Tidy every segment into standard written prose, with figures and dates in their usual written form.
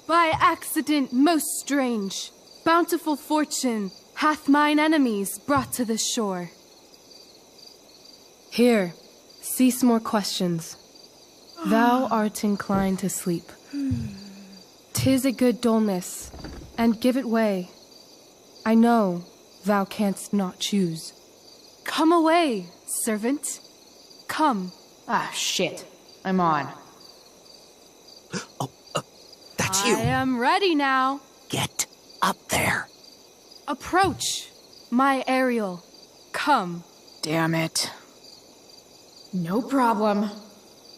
By accident most strange, bountiful fortune hath mine enemies brought to the shore. Here, cease more questions. Thou art inclined to sleep. 'Tis a good dullness, and give it way. I know thou canst not choose. Come away, servant. Come. Ah, shit. I'm on. Oh, that's you. I am ready now. Get up there. Approach, my Ariel. Come. Damn it. No problem.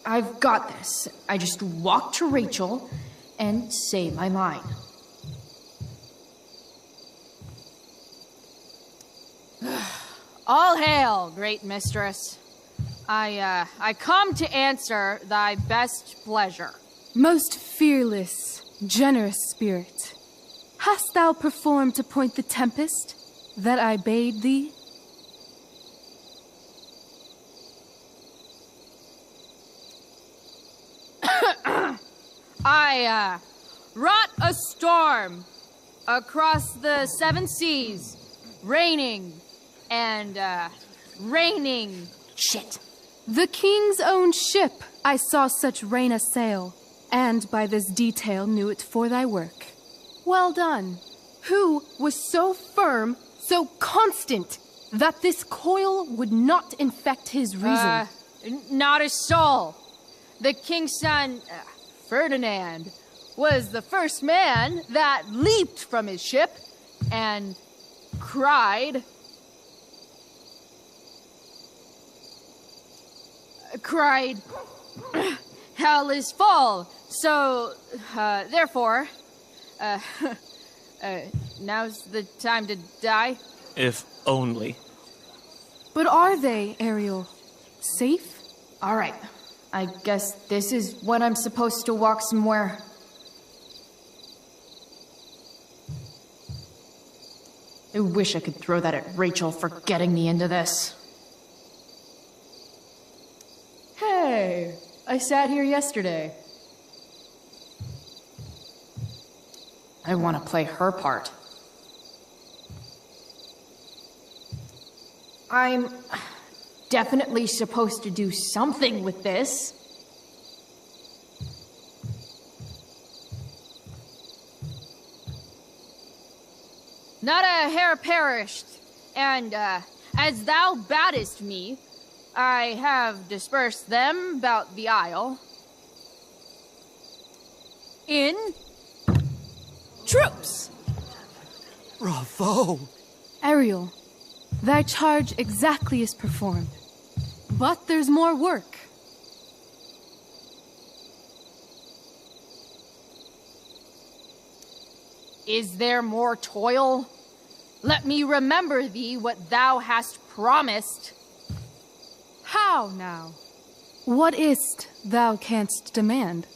I've got this. I just walk to Rachel and say my line. All hail, great mistress. I come to answer thy best pleasure. Most fearless, generous spirit, hast thou performed to point the tempest that I bade thee? I wrought a storm across the 7 seas, raining and raining. Shit. The king's own ship I saw such rain assail, and by this detail knew it for thy work. Well done. Who was so firm, so constant, that this coil would not infect his reason? Not a soul. The king's son, Ferdinand, was the first man that leaped from his ship and cried, hell is full, so, therefore, now's the time to die. If only. But are they, Ariel? Safe? All right. I guess this is when I'm supposed to walk somewhere. I wish I could throw that at Rachel for getting me into this. Hey, I sat here yesterday. I want to play her part. I'm definitely supposed to do something with this. Not a hair perished, and as thou baddest me, I have dispersed them about the isle. In troops! Bravo! Ariel, thy charge exactly is performed. But there's more work. Is there more toil? Let me remember thee what thou hast promised. How now? What is't thou canst demand?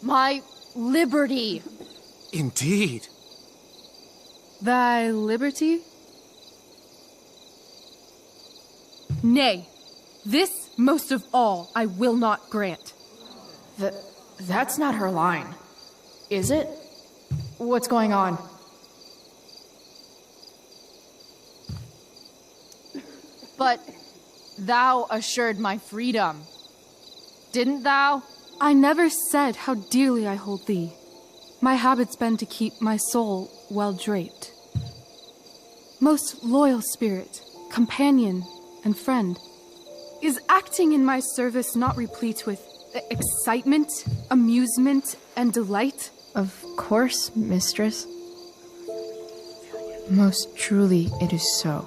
My liberty. Indeed. Thy liberty? Nay, this most of all I will not grant. That's not her line, is it? What's going on? But thou assured my freedom, didn't thou? I never said how dearly I hold thee. My habit's been to keep my soul well draped. Most loyal spirit, companion, and friend, is acting in my service not replete with excitement, amusement, and delight? Of course, mistress. Most truly it is so.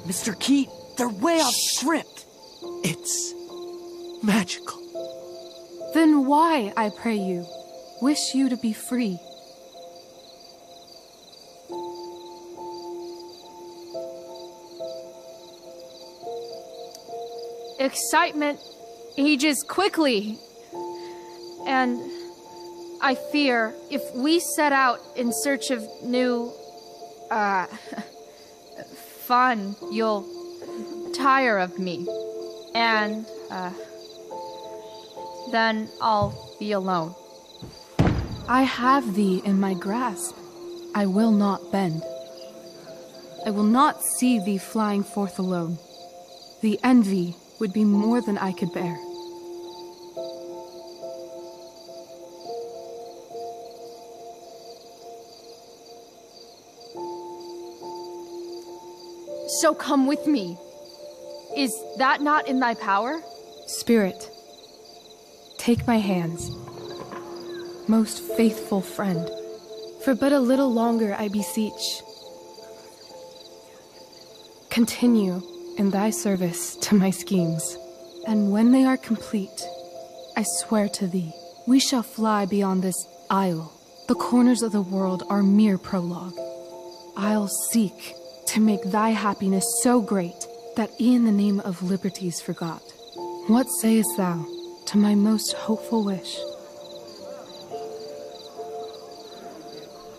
Mr. Keat, they're way off script. It's magical. Then why, I pray you, wish you to be free? Excitement ages quickly, and I fear if we set out in search of new, fun, you'll tire of me, and, then I'll be alone. I have thee in my grasp. I will not bend. I will not see thee flying forth alone. The envy would be more than I could bear. So come with me. Is that not in thy power? Spirit, take my hands. Most faithful friend, for but a little longer I beseech. Continue in thy service to my schemes, and when they are complete, I swear to thee, we shall fly beyond this isle. The corners of the world are mere prologue. I'll seek to make thy happiness so great that e'en the name of liberty's forgot. What sayest thou to my most hopeful wish?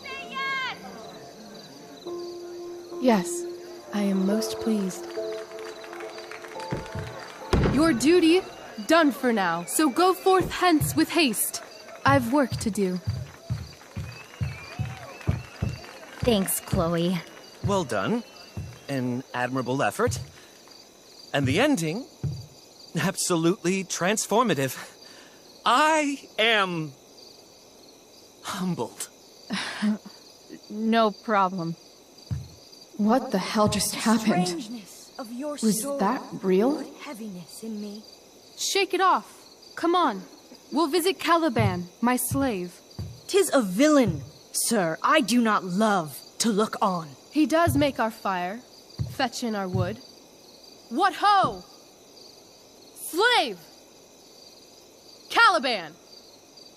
Say yes! Yes, I am most pleased. Your duty done for now, so go forth hence with haste. I've work to do. Thanks, Chloe. Well done. An admirable effort. And the ending, absolutely transformative. I am humbled. No problem. What the hell just happened? Strangeness of your Was soul that real? put heaviness in me. Shake it off. Come on. We'll visit Caliban, my slave. 'Tis a villain, sir, I do not love to look on. He does make our fire, fetch in our wood. What ho! Slave! Caliban!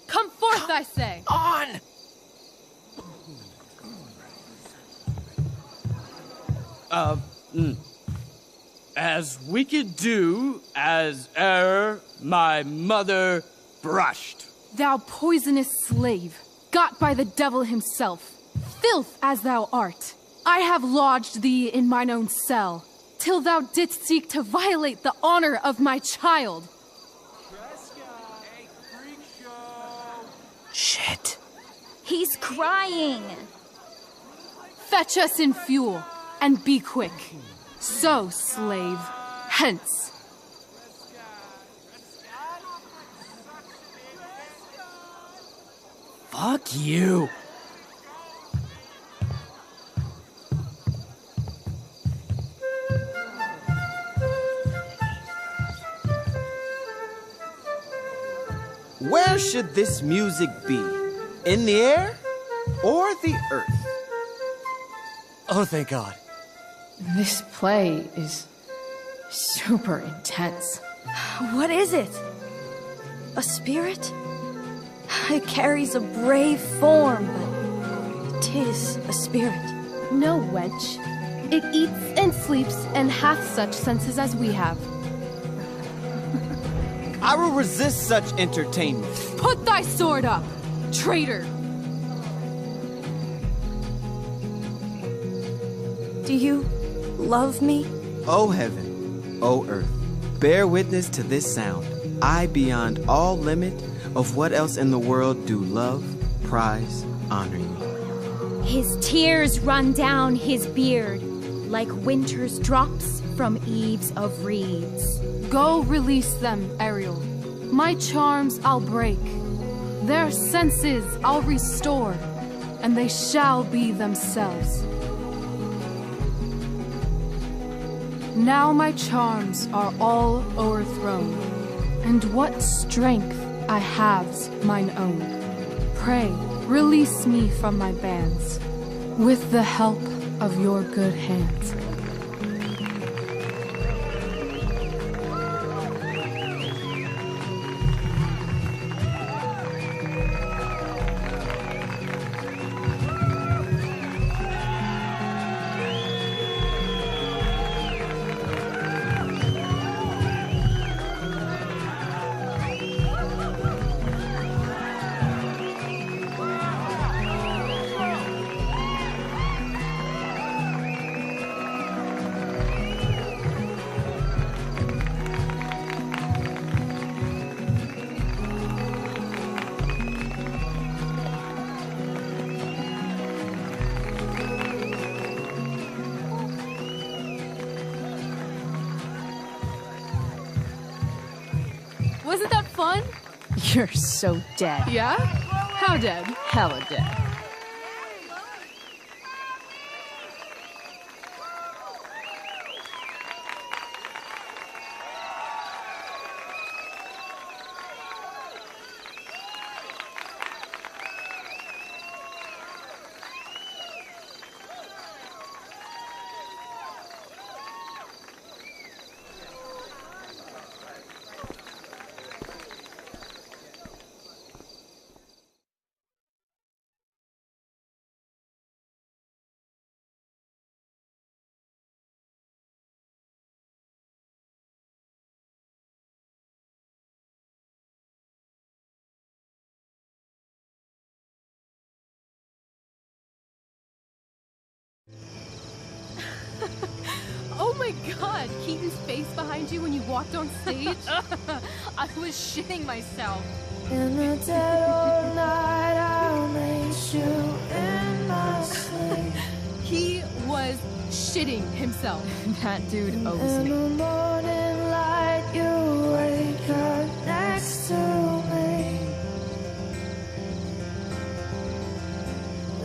Come forth, I say! On! As wicked do as e'er my mother brushed. Thou poisonous slave, got by the devil himself, filth as thou art, I have lodged thee in mine own cell, till thou didst seek to violate the honor of my child. Shit. He's crying. Fetch us in fuel, and be quick. So, slave, hence. Fuck you. Where should this music be? In the air or the earth? Oh, thank God. This play is super intense. What is it? A spirit? It carries a brave form, but 'tis a spirit. No, wench. It eats and sleeps and hath such senses as we have. I will resist such entertainment. Put thy sword up, traitor! Do you love me? O heaven, O earth, bear witness to this sound. I, beyond all limit of what else in the world do love, prize, honor you. His tears run down his beard like winter's drops from eaves of reeds. Go release them, Ariel. My charms I'll break. Their senses I'll restore, and they shall be themselves. Now my charms are all o'erthrown, and what strength I have's mine own. Pray, release me from my bands, with the help of your good hands. Wasn't that fun? You're so dead. Yeah? How dead? Hella dead. Oh my god, Keaton's face behind you when you walked on stage? I was shitting myself. In the dead of night, I'll make you in my sleep. He was shitting himself. That dude owes In me. the morning light, you wake up next to me.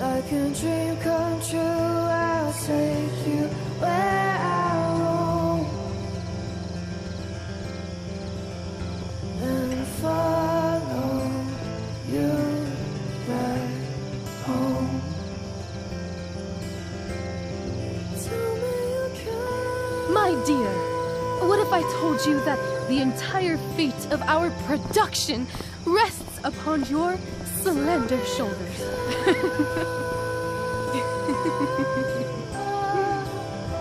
Like a dream come true, I'll take you where I roam. And follow you back home. Tell me you can. My dear, what if I told you that the entire fate of our production rests upon your slender shoulders?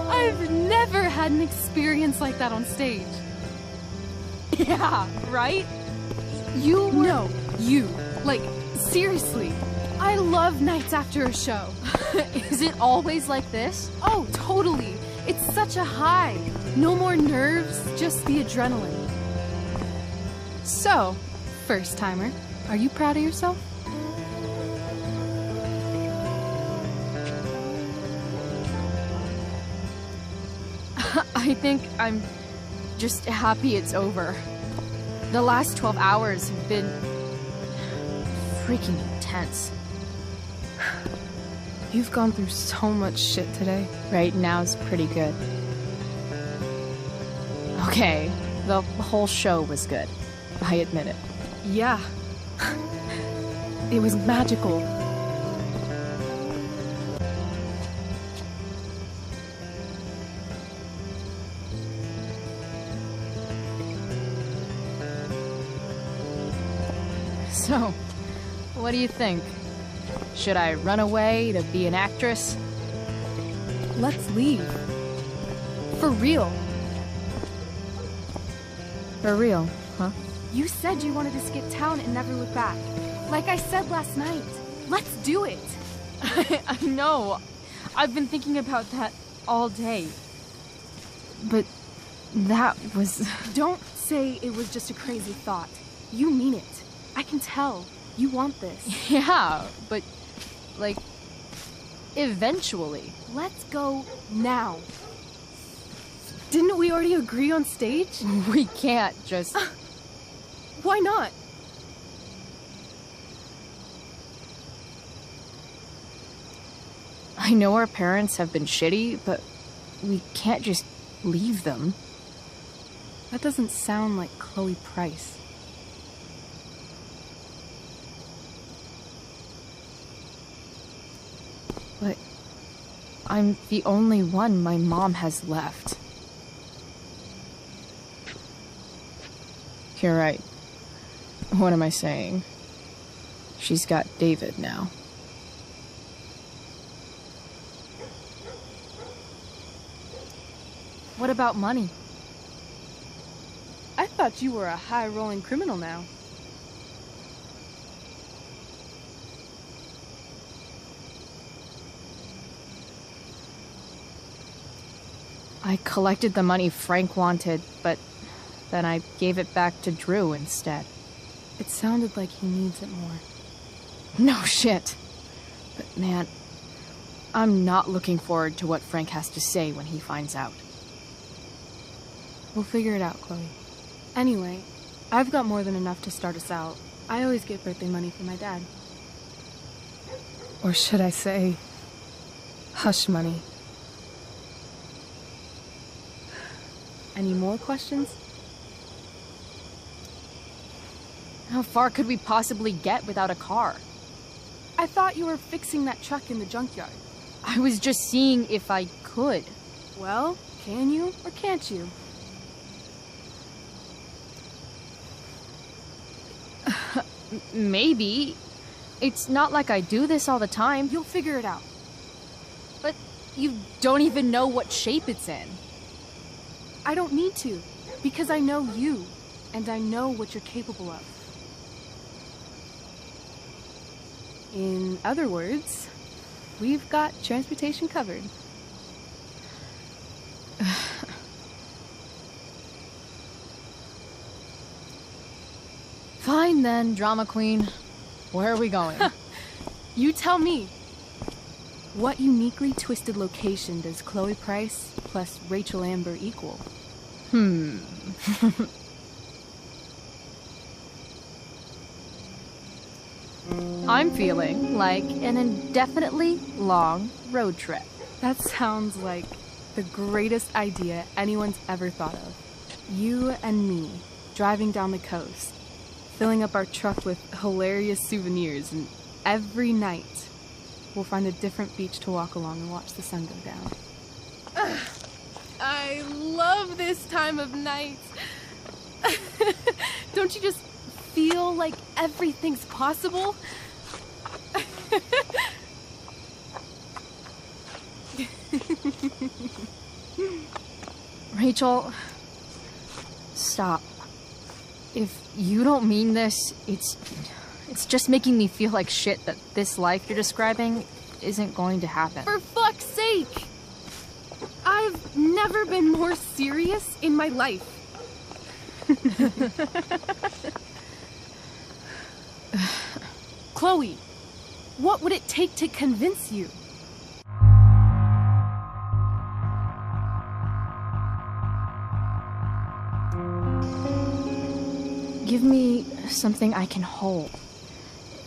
I've never had an experience like that on stage. Yeah, right? You were... No, you. Like, seriously. I love nights after a show. Is it always like this? Oh, totally. It's such a high. No more nerves, just the adrenaline. So, first timer, are you proud of yourself? I think I'm just happy it's over. The last 12 hours have been freaking intense. You've gone through so much shit today. Right now's pretty good. Okay, the whole show was good. I admit it. Yeah. It was magical. So, what do you think? Should I run away to be an actress? Let's leave. For real. For real, huh? You said you wanted to skip town and never look back. Like I said last night. Let's do it. I know. I've been thinking about that all day. But that was... Don't say it was just a crazy thought. You mean it. I can tell. You want this. Yeah, but, like, eventually. Let's go now. Didn't we already agree on stage? We can't just... Why not? I know our parents have been shitty, but we can't just leave them. That doesn't sound like Chloe Price. But I'm the only one my mom has left. You're right. What am I saying? She's got David now. What about money? I thought you were a high-rolling criminal now. I collected the money Frank wanted, but then I gave it back to Drew instead. It sounded like he needs it more. No shit. But man, I'm not looking forward to what Frank has to say when he finds out. We'll figure it out, Chloe. Anyway, I've got more than enough to start us out. I always get birthday money from my dad. Or should I say, hush money. Any more questions? How far could we possibly get without a car? I thought you were fixing that truck in the junkyard. I was just seeing if I could. Well, can you or can't you? Maybe. It's not like I do this all the time. You'll figure it out. But you don't even know what shape it's in. I don't need to, because I know you, and I know what you're capable of. In other words, we've got transportation covered. Fine then, drama queen. Where are we going? You tell me. What uniquely twisted location does Chloe Price plus Rachel Amber equal? I'm feeling like an indefinitely long road trip. That sounds like the greatest idea anyone's ever thought of. You and me, driving down the coast, filling up our truck with hilarious souvenirs, and every night we'll find a different beach to walk along and watch the sun go down. I love this time of night. Don't you just feel like everything's possible? Rachel, stop. If you don't mean this, it's just making me feel like shit that this life you're describing isn't going to happen. For fuck's sake! I've never been more serious in my life. Chloe, what would it take to convince you? Give me something I can hold.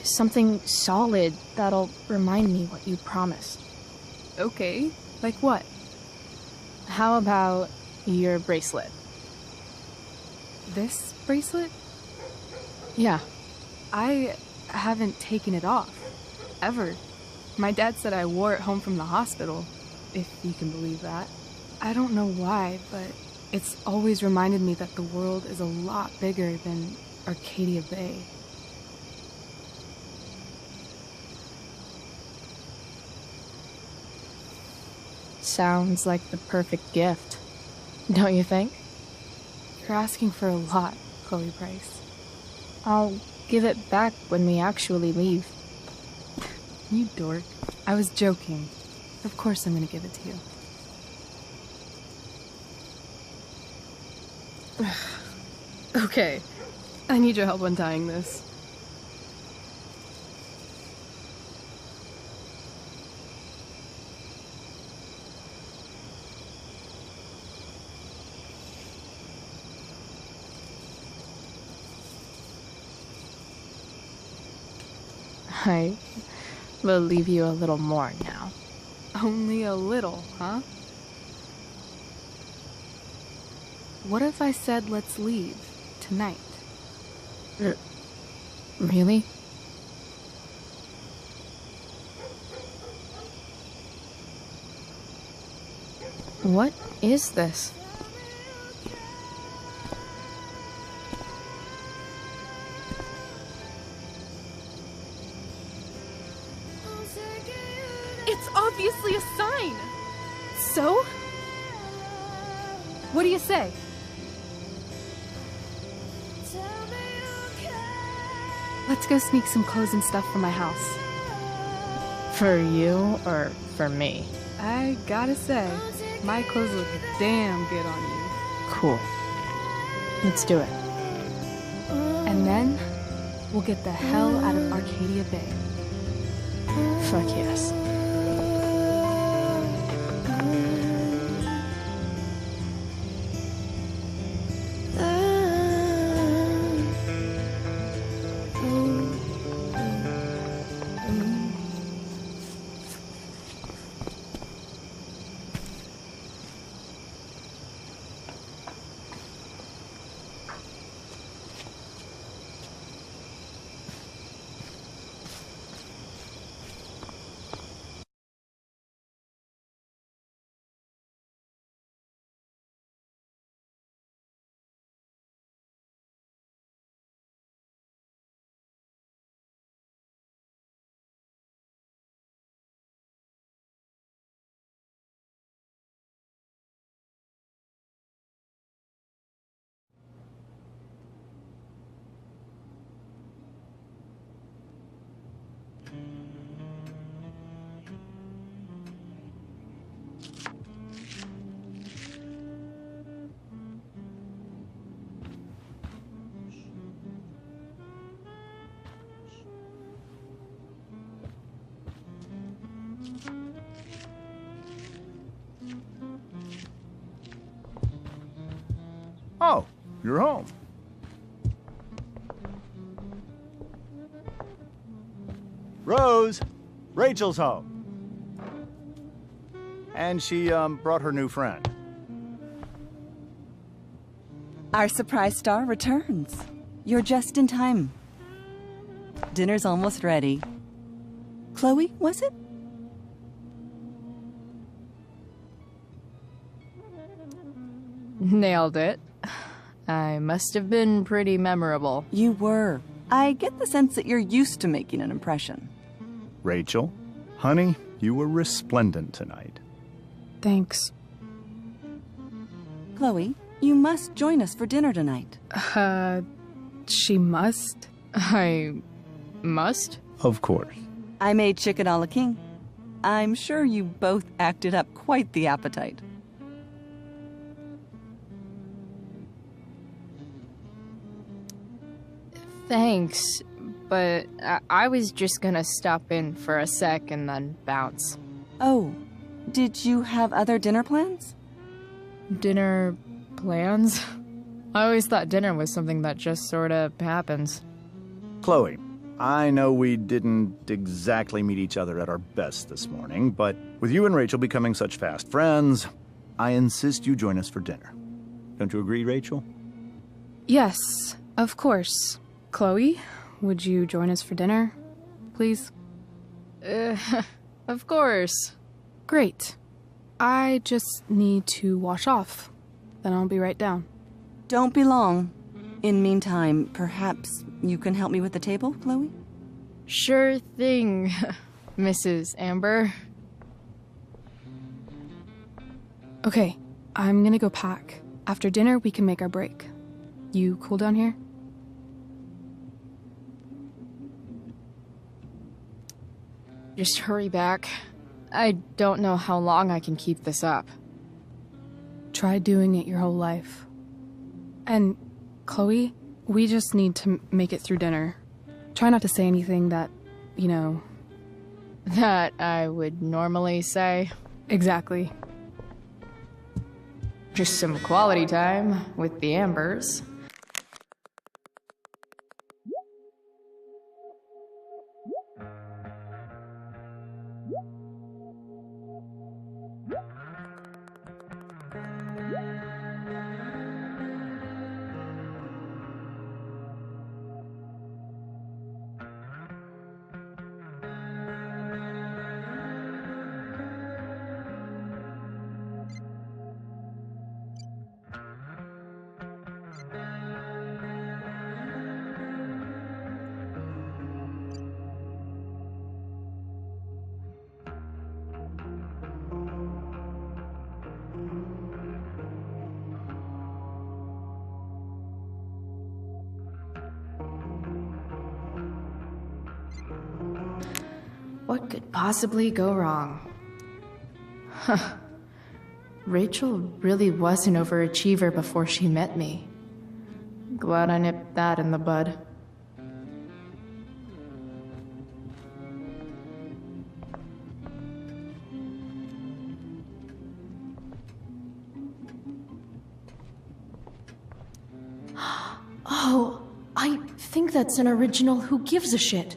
Something solid that'll remind me what you promised. Okay, like what? How about your bracelet? This bracelet? Yeah. I haven't taken it off. Ever. My dad said I wore it home from the hospital, if you can believe that. I don't know why, but it's always reminded me that the world is a lot bigger than Arcadia Bay. Sounds like the perfect gift, don't you think? You're asking for a lot, Chloe Price. I'll give it back when we actually leave. You dork. I was joking. Of course I'm gonna give it to you. Okay. I need your help untying this. I will leave you a little more now. Only a little, huh? What if I said let's leave tonight? Really? What is this? It's obviously a sign! So? What do you say? Let's go sneak some clothes and stuff from my house. For you or for me? I gotta say, my clothes look damn good on you. Cool. Let's do it. And then, we'll get the hell out of Arcadia Bay. Fuck yes. Oh, you're home. Rose, Rachel's home. And she, brought her new friend. Our surprise star returns. You're just in time. Dinner's almost ready. Chloe, was it? Nailed it. I must have been pretty memorable. You were. I get the sense that you're used to making an impression. Rachel, honey, you were resplendent tonight. Thanks. Chloe, you must join us for dinner tonight. She must? I must? Of course. I made chicken a la king. I'm sure you both acted up quite the appetite. Thanks, but I was just gonna stop in for a sec and then bounce. Oh, did you have other dinner plans? Dinner plans? I always thought dinner was something that just sorta happens. Chloe, I know we didn't exactly meet each other at our best this morning, but with you and Rachel becoming such fast friends, I insist you join us for dinner. Don't you agree, Rachel? Yes, of course. Chloe, would you join us for dinner, please? Of course. Great. I just need to wash off. Then I'll be right down. Don't be long. In meantime, perhaps you can help me with the table, Chloe? Sure thing, Mrs. Amber. Okay, I'm gonna go pack. After dinner, we can make our break. You cool down here? Just hurry back. I don't know how long I can keep this up. Try doing it your whole life. And, Chloe, we just need to make it through dinner. Try not to say anything that, you know... That I would normally say. Exactly. Just some quality time with the Ambers. What could possibly go wrong? Huh. Rachel really was an overachiever before she met me. Glad I nipped that in the bud. Oh, I think that's an original Who Gives a Shit.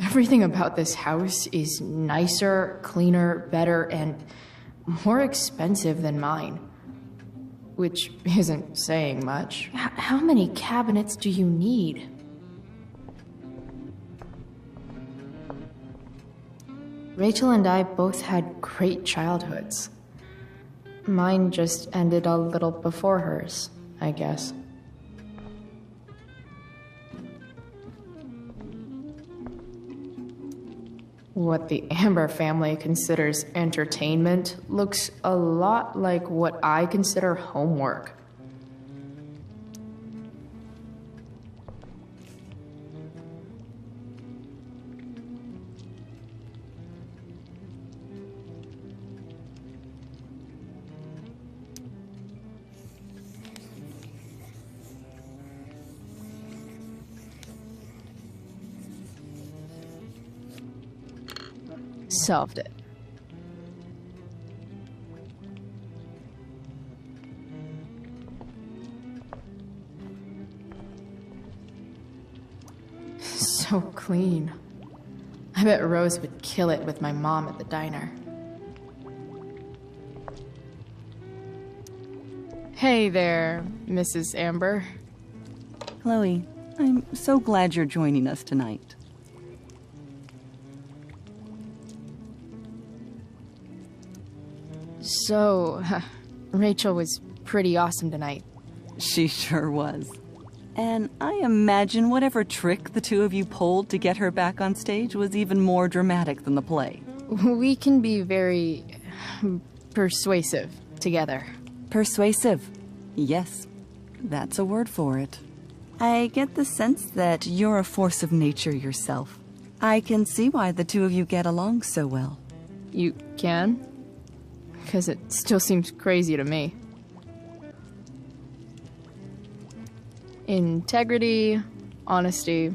Everything about this house is nicer, cleaner, better, and more expensive than mine. Which isn't saying much. How many cabinets do you need? Rachel and I both had great childhoods. Mine just ended a little before hers, I guess. What the Amber family considers entertainment looks a lot like what I consider homework. solved it. So clean. I bet Rose would kill it with my mom at the diner. Hey there, Mrs. Amber. Chloe, I'm so glad you're joining us tonight. So, Rachel was pretty awesome tonight. She sure was. And I imagine whatever trick the two of you pulled to get her back on stage was even more dramatic than the play. We can be very persuasive together. Persuasive. Yes, that's a word for it. I get the sense that you're a force of nature yourself. I can see why the two of you get along so well. You can? Because it still seems crazy to me. Integrity, honesty,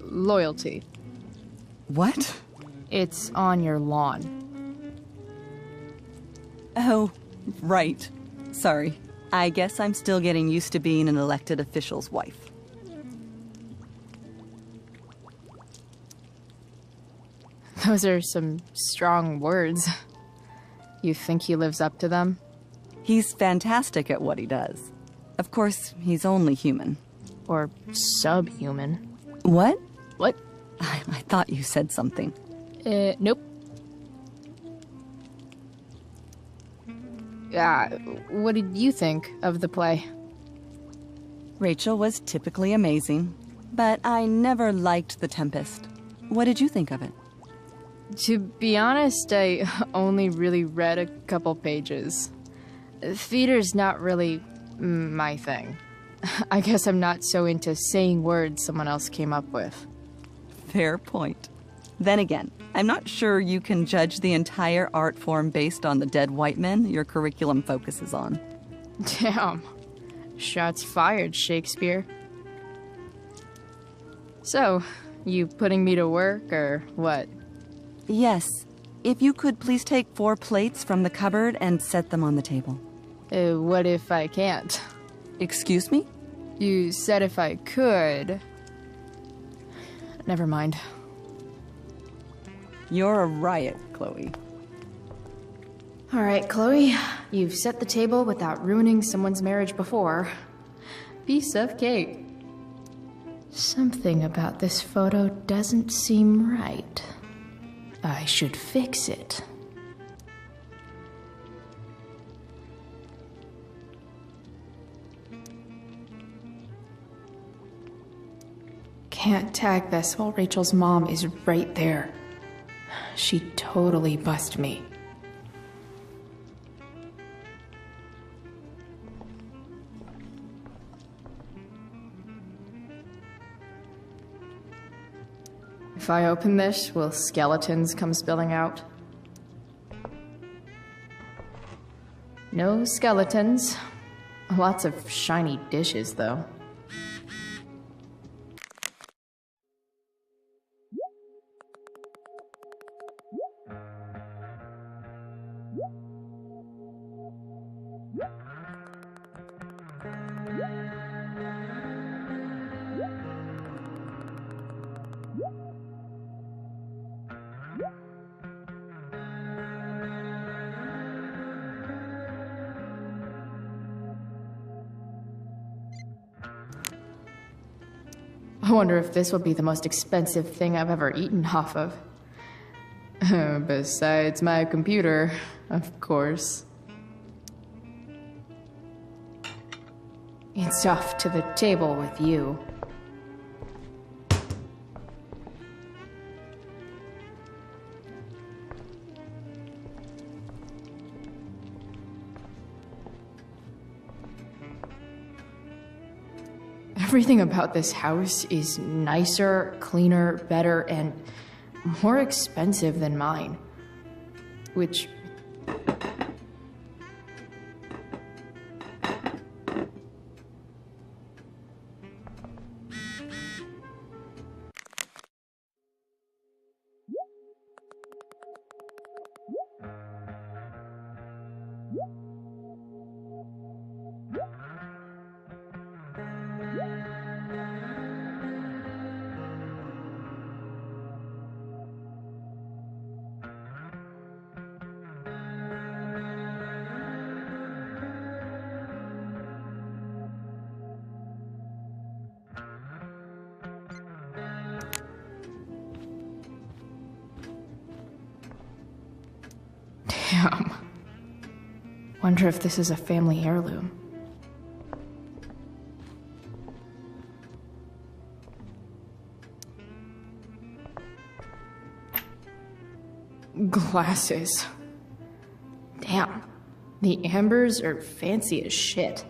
loyalty. What? It's on your lawn. Oh, right. Sorry. I guess I'm still getting used to being an elected official's wife. Those are some strong words. You think he lives up to them? He's fantastic at what he does. Of course, he's only human. Or subhuman. What? What? I thought you said something. Nope. What did you think of the play? Rachel was typically amazing, but I never liked The Tempest. What did you think of it? To be honest, I only really read a couple pages. Theater's not really my thing. I guess I'm not so into saying words someone else came up with. Fair point. Then again, I'm not sure you can judge the entire art form based on the dead white men your curriculum focuses on. Damn. Shots fired, Shakespeare. So, you putting me to work, or what? Yes. If you could please take 4 plates from the cupboard and set them on the table. What if I can't? Excuse me? You said if I could. Never mind. You're a riot, Chloe. All right, Chloe. You've set the table without ruining someone's marriage before. Piece of cake. Something about this photo doesn't seem right. I should fix it. Can't tag this while Rachel's mom is right there. She'd totally bust me. If I open this, will skeletons come spilling out? No skeletons. Lots of shiny dishes, though. I wonder if this will be the most expensive thing I've ever eaten off of. Besides my computer, of course. It's off to the table with you. Everything about this house is nicer, cleaner, better, and more expensive than mine. Which... Damn. Wonder if this is a family heirloom. Glasses. Damn. The ambers are fancy as shit.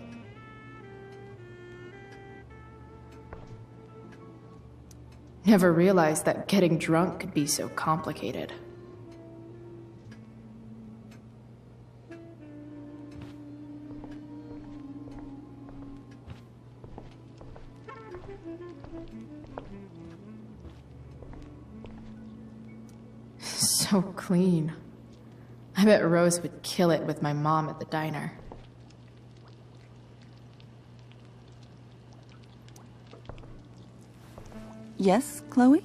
Never realized that getting drunk could be so complicated. So clean. I bet Rose would kill it with my mom at the diner. Yes, Chloe?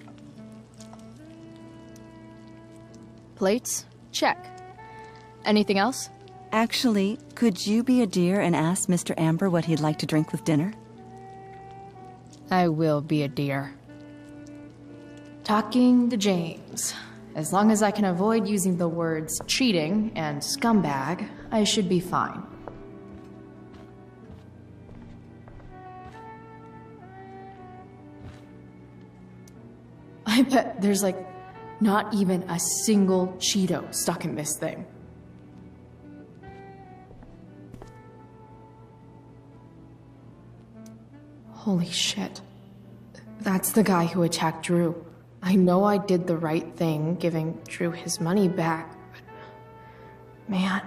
Plates? Check. Anything else? Actually, could you be a dear and ask Mr. Amber what he'd like to drink with dinner? I will be a dear. Talking to James. As long as I can avoid using the words cheating and scumbag, I should be fine. I bet there's like not even a single Cheeto stuck in this thing. Holy shit. That's the guy who attacked Drew. I know I did the right thing, giving Drew his money back, but man,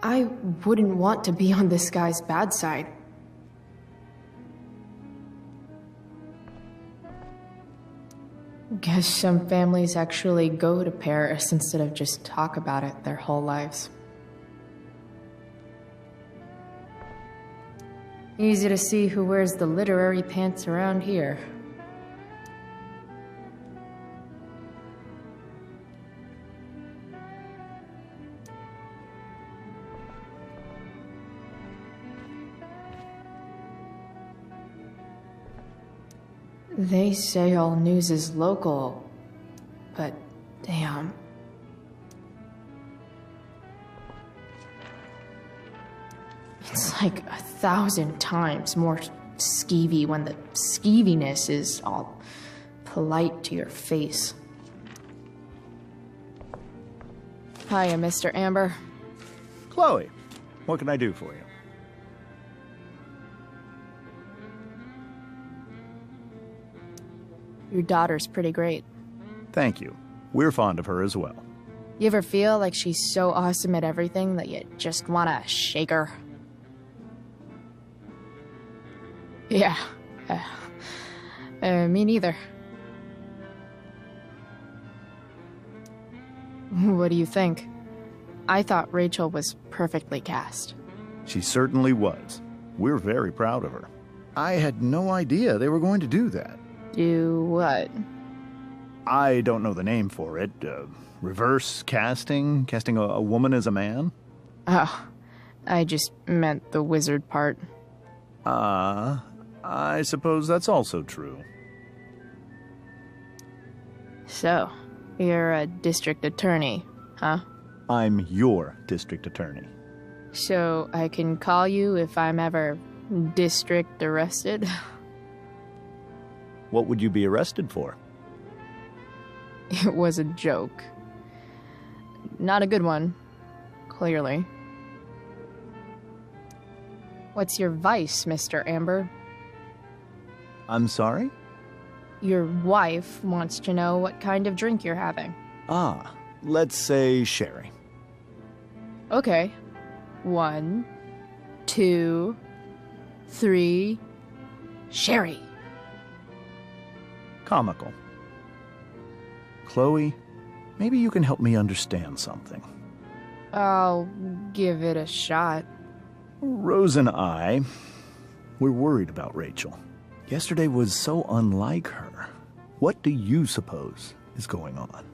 I wouldn't want to be on this guy's bad side. Guess some families actually go to Paris instead of just talk about it their whole lives. Easy to see who wears the literary pants around here. They say all news is local, but damn. It's like 1,000 times more skeevy when the skeeviness is all polite to your face. Hiya, Mr. Amber. Chloe, what can I do for you? Your daughter's pretty great. Thank you. We're fond of her as well. You ever feel like she's so awesome at everything that you just want to shake her? Yeah. Me neither. What do you think? I thought Rachel was perfectly cast. She certainly was. We're very proud of her. I had no idea they were going to do that. Do what? I don't know the name for it. Reverse casting? Casting a woman as a man? Oh, I just meant the wizard part. I suppose that's also true. So, you're a district attorney, huh? I'm your district attorney. So, I can call you if I'm ever district arrested? What would you be arrested for? It was a joke. Not a good one, clearly. What's your vice, Mr. Amber? I'm sorry? Your wife wants to know what kind of drink you're having. Ah, let's say sherry. Okay. 1, 2, 3... Sherry! Comical. Chloe, maybe you can help me understand something. I'll give it a shot. Rose and I, we're worried about Rachel. Yesterday was so unlike her. What do you suppose is going on?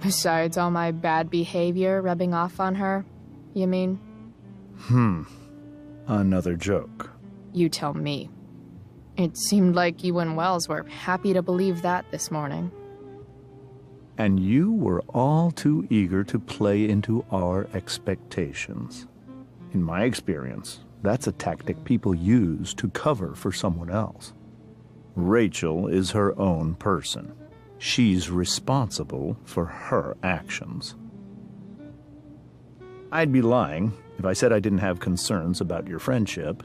Besides all my bad behavior rubbing off on her, you mean? Another joke. You tell me. It seemed like you and Wells were happy to believe that this morning. And you were all too eager to play into our expectations. In my experience, that's a tactic people use to cover for someone else. Rachel is her own person. She's responsible for her actions. I'd be lying if I said I didn't have concerns about your friendship,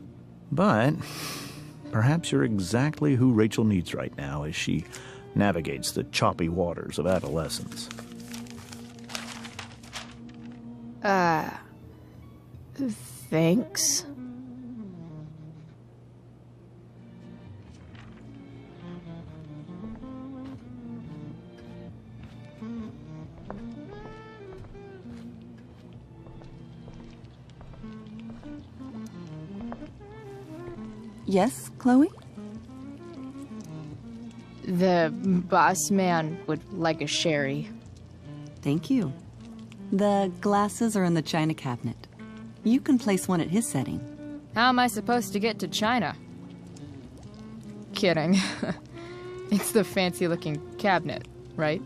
but perhaps you're exactly who Rachel needs right now as she navigates the choppy waters of adolescence. Thanks. Yes, Chloe? The boss man would like a sherry. Thank you. The glasses are in the china cabinet. You can place one at his setting. How am I supposed to get to China? Kidding. It's the fancy-looking cabinet, right?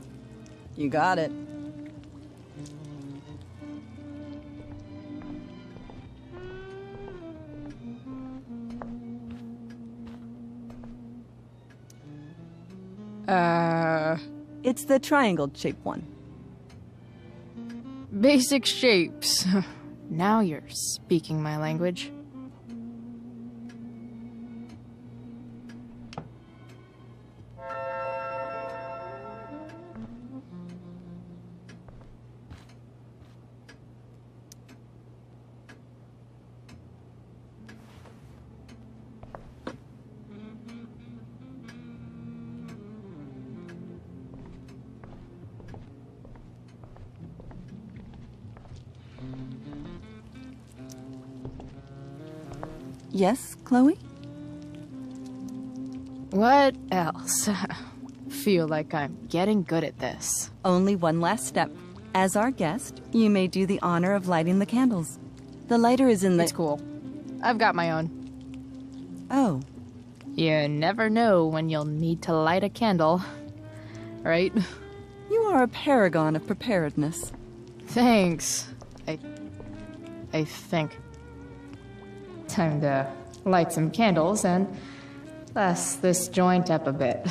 You got it. It's the triangle-shaped one. Basic shapes. Now you're speaking my language. Yes, Chloe? What else? Feel like I'm getting good at this. Only one last step. As our guest, you may do the honor of lighting the candles. The lighter is in the... It's cool. I've got my own. Oh. You never know when you'll need to light a candle. Right? You are a paragon of preparedness. Thanks. I think. Time to light some candles and bless this joint up a bit.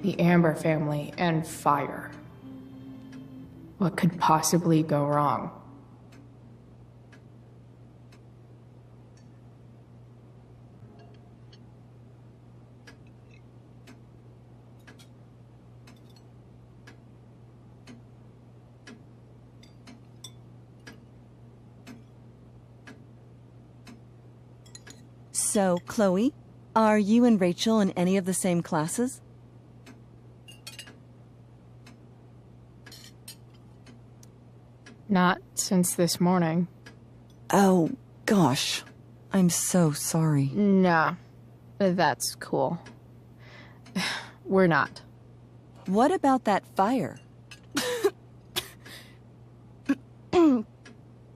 The Amber family and fire. What could possibly go wrong? So, Chloe, are you and Rachel in any of the same classes? Not since this morning. Oh, gosh. I'm so sorry. Nah, that's cool. We're not. What about that fire?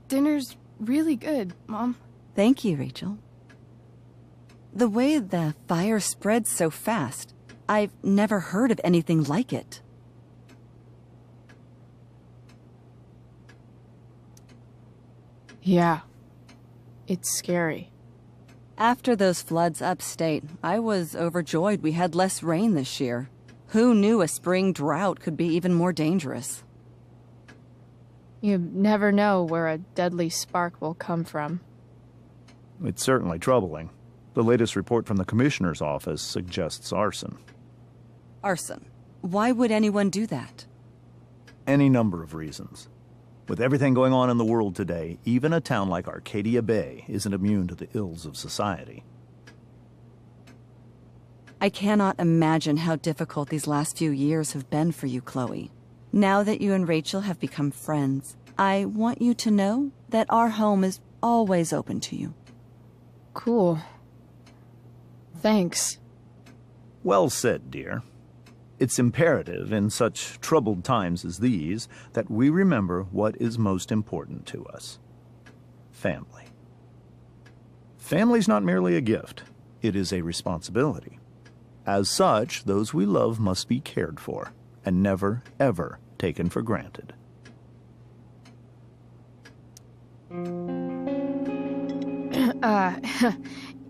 Dinner's really good, Mom. Thank you, Rachel. The way the fire spreads so fast, I've never heard of anything like it. Yeah, it's scary. After those floods upstate, I was overjoyed we had less rain this year. Who knew a spring drought could be even more dangerous? You never know where a deadly spark will come from. It's certainly troubling. The latest report from the Commissioner's office suggests arson. Arson? Why would anyone do that? Any number of reasons. With everything going on in the world today, even a town like Arcadia Bay isn't immune to the ills of society. I cannot imagine how difficult these last few years have been for you, Chloe. Now that you and Rachel have become friends, I want you to know that our home is always open to you. Cool. Thanks. Well said, dear. It's imperative in such troubled times as these that we remember what is most important to us. Family. Family's not merely a gift. It is a responsibility. As such, those we love must be cared for and never, ever taken for granted.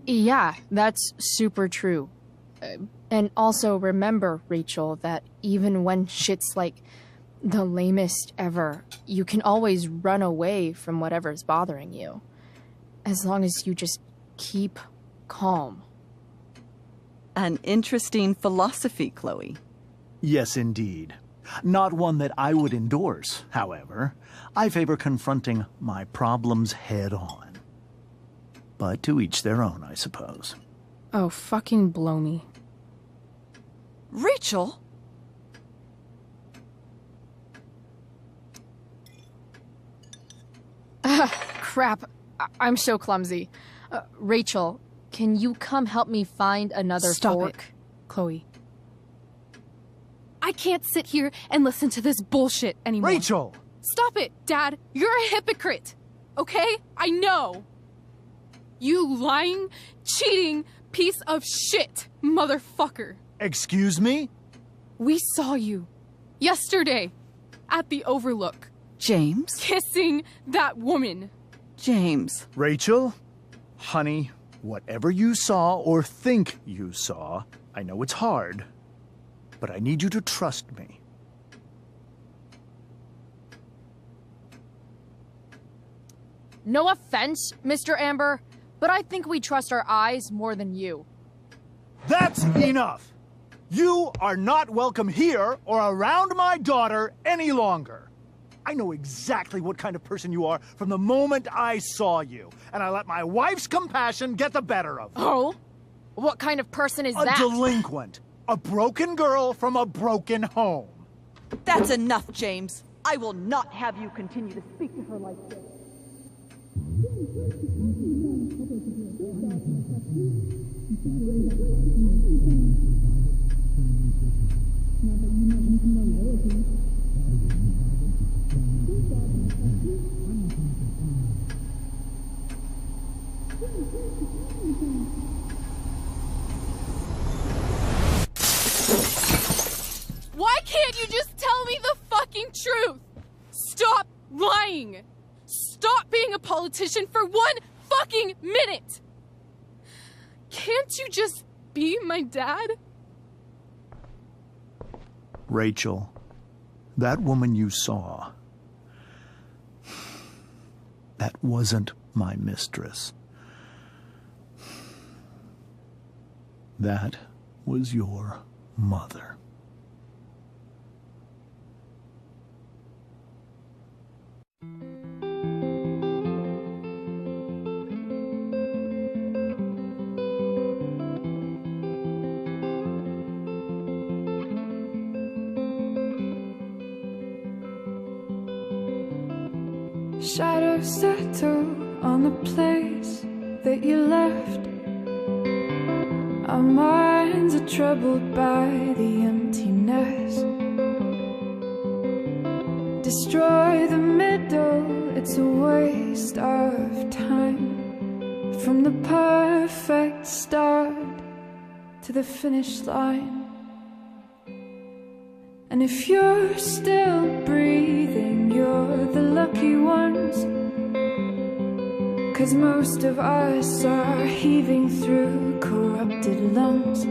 Yeah, that's super true. And also remember, Rachel, that even when shit's like the lamest ever, you can always run away from whatever's bothering you. As long as you just keep calm. An interesting philosophy, Chloe. Yes, indeed. Not one that I would endorse, however. I favor confronting my problems head on. But to each their own, I suppose. Oh, fucking blow me. Rachel? Crap. I'm so clumsy. Rachel, can you come help me find another Stop fork? it, Chloe. I can't sit here and listen to this bullshit anymore. Rachel! Stop it, Dad. You're a hypocrite. Okay? I know. You lying, cheating piece of shit, motherfucker. Excuse me? We saw you yesterday at the Overlook. James? Kissing that woman. James. Rachel? Honey, whatever you saw or think you saw, I know it's hard, but I need you to trust me. No offense, Mr. Amber, but I think we trust our eyes more than you. That's enough! You are not welcome here or around my daughter any longer. I know exactly what kind of person you are from the moment I saw you, and I let my wife's compassion get the better of me. Oh? What kind of person is that? A delinquent. A broken girl from a broken home. That's enough, James. I will not have you continue to speak to her like this. Why can't you just tell me the fucking truth? Stop lying. Stop being a politician for one fucking minute. Can't you just be my dad? Rachel, that woman you saw, that wasn't my mistress. That was your mother. Shadows settle on the place that you left. Our minds are troubled by the emptiness. Destroy the middle, it's a waste of time. From the perfect start to the finish line. And if you're still breathing, you're the lucky ones. 'Cause most of us are heaving through corrupted lungs,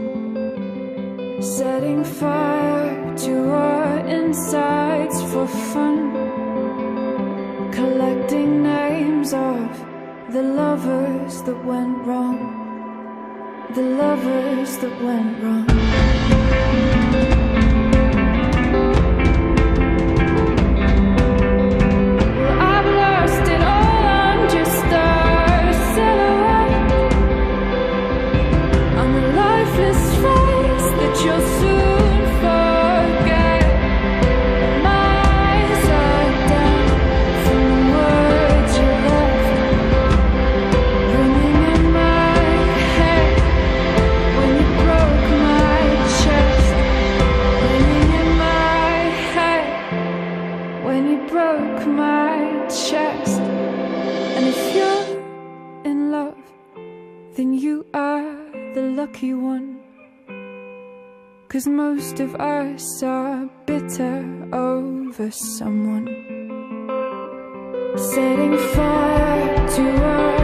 setting fire to our insides for fun. collecting names of the lovers that went wrong, the lovers that went wrong. Well, I've lost it all, I'm just a silhouette on the lifeless face that you'll soon forget. My eyes are down from the words you left, ringing in my head when you broke my chest, ringing in my head when you broke my chest. And if you're in love, then you are the lucky one, 'cause most of us are bitter over someone. Setting fire to our